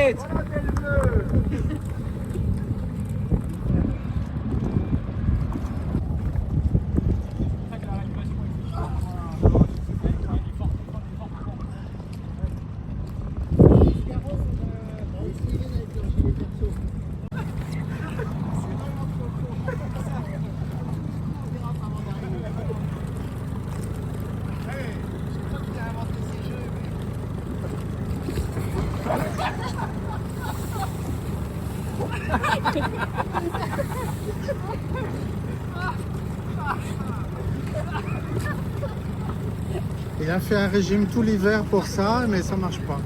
T'inquiète. Il a fait un régime tout l'hiver pour ça, mais ça marche pas.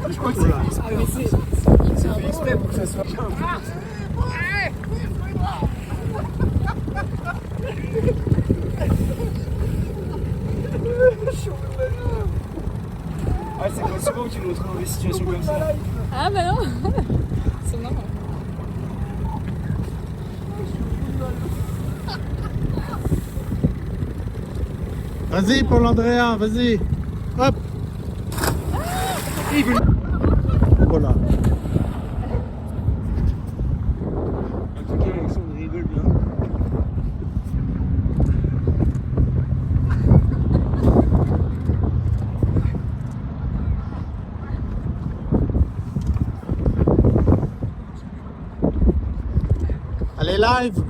Je crois que c'est fait exprès pour que ça soit bien. Ah, c'est pas souvent que tu nous retrouves dans des situations comme ça. Ah bah non. C'est marrant. Vas-y, Paul Andrea, vas-y. Hop. Voilà. En tout cas, Alexandre rigole bien. Allez, live.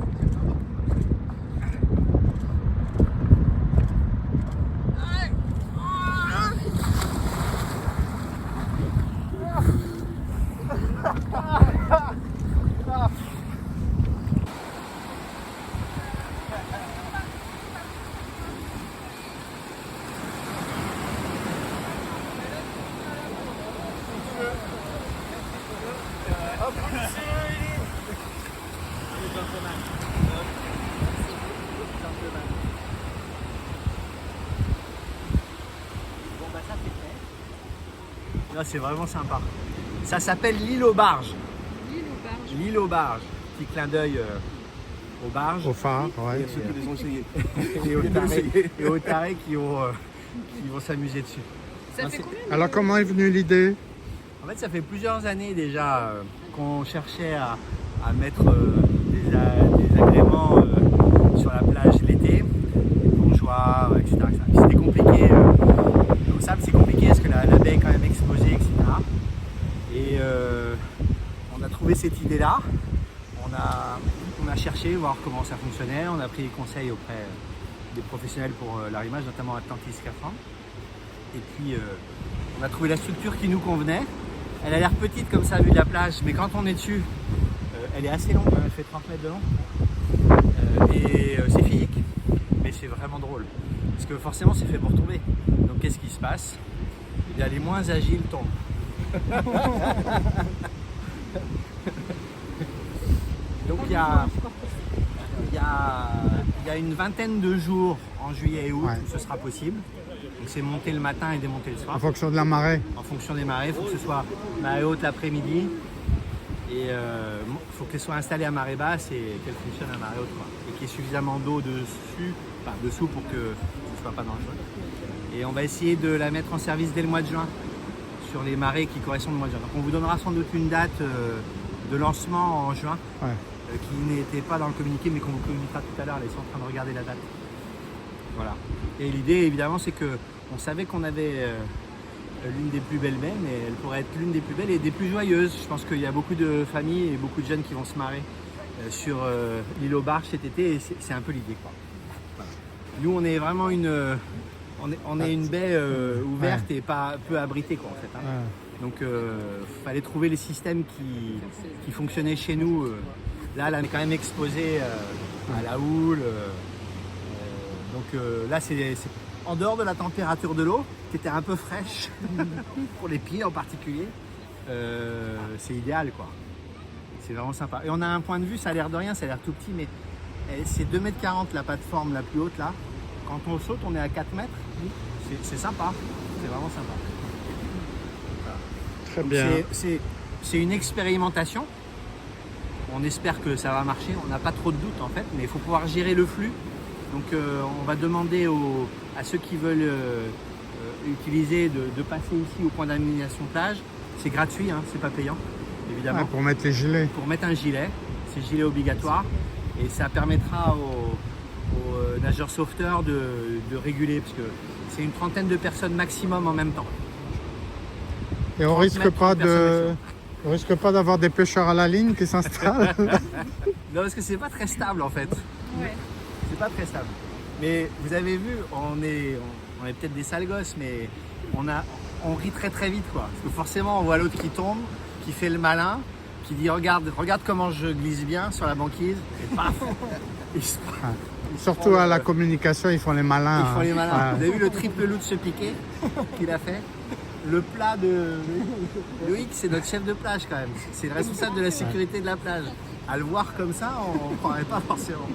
Bon bah ça c'est fait. Là c'est vraiment sympa. Ça s'appelle l'île aux barges. L'île aux barges. Petit clin d'œil aux barges. Au phare, ouais. Et aux tarés qui vont s'amuser dessus. Ça Non, fait c'est- combien Alors, comment est venue l'idée? En fait, ça fait plusieurs années déjà qu'on cherchait à mettre des agréments sur la plage l'été, des plongeoires, etc. etc. Puis c'était compliqué. Au sable, c'est compliqué parce que la baie est quand même exposée, etc. Et on a trouvé cette idée-là. On a cherché, voir comment ça fonctionnait. On a pris des conseils auprès des professionnels pour l'arrimage, notamment Atlantis Scaphandre. Et puis on a trouvé la structure qui nous convenait. Elle a l'air petite comme ça vu de la plage, mais quand on est dessus, elle est assez longue, elle fait 30 mètres de long. Et c'est physique, mais c'est vraiment drôle. Parce que forcément c'est fait pour tomber. Donc qu'est-ce qui se passe? Eh bien, les moins agiles tombent. Donc il y a une vingtaine de jours en juillet et août Ouais. où ce sera possible. Donc c'est monter le matin et démonter le soir. En fonction de la marée. En fonction des marées, il faut que ce soit marée haute l'après-midi. Et il faut qu'elle soit installée à marée basse et qu'elle fonctionne à marée haute, quoi. Et qu'il y ait suffisamment d'eau dessous pour que ce ne soit pas dangereux. Et on va essayer de la mettre en service dès le mois de juin, sur les marées qui correspondent au mois de juin. Donc on vous donnera sans doute une date de lancement en juin, Ouais. qui n'était pas dans le communiqué, mais qu'on vous communiquera tout à l'heure. Ils sont en train de regarder la date. Voilà. Et l'idée, évidemment, c'est qu'on savait qu'on avait l'une des plus belles baies, mais elle pourrait être l'une des plus belles et des plus joyeuses. Je pense qu'il y a beaucoup de familles et beaucoup de jeunes qui vont se marrer sur l'île aux barges cet été, et c'est un peu l'idée, quoi. Voilà. Nous, on est vraiment une baie ouverte et pas peu abritée, quoi, en fait, hein. Ouais. Donc, fallait trouver les systèmes qui fonctionnaient chez nous. Là, elle est quand même exposée à la houle. Donc là, c'est en dehors de la température de l'eau, qui était un peu fraîche, pour les pieds en particulier. C'est idéal, quoi. C'est vraiment sympa. Et on a un point de vue, ça a l'air de rien, ça a l'air tout petit, mais c'est 2,40 m la plateforme la plus haute, là. Quand on saute, on est à 4 mètres. C'est sympa, c'est vraiment sympa. Très Donc, bien. c'est une expérimentation. On espère que ça va marcher. On n'a pas trop de doutes en fait, mais il faut pouvoir gérer le flux. Donc on va demander à ceux qui veulent utiliser de passer ici au point d'animation plage. C'est gratuit, hein, c'est pas payant, évidemment. Ah, pour mettre les gilets. Pour mettre un gilet, c'est gilet obligatoire. Et ça permettra aux nageurs sauveteurs de réguler, parce que c'est une trentaine de personnes maximum en même temps. Et on 30 risque mètres, pas 30 personnes on risque pas d'avoir des pêcheurs à la ligne qui s'installent. Non, parce que c'est pas très stable en fait. Ouais. C'est pas très stable. Mais vous avez vu, on est peut-être des sales gosses, mais on rit très très vite quoi. Parce que forcément on voit l'autre qui tombe, qui fait le malin, qui dit regarde comment je glisse bien sur la banquise, et paf il se prend- Surtout à la communication, ils font les malins. Ils font les malins. hein. Vous avez vu le triple loup de ce piqué qu'il a fait? Le plat de Loïc, c'est notre chef de plage quand même. C'est le responsable de la sécurité de la plage. À le voir comme ça, on ne croirait pas forcément.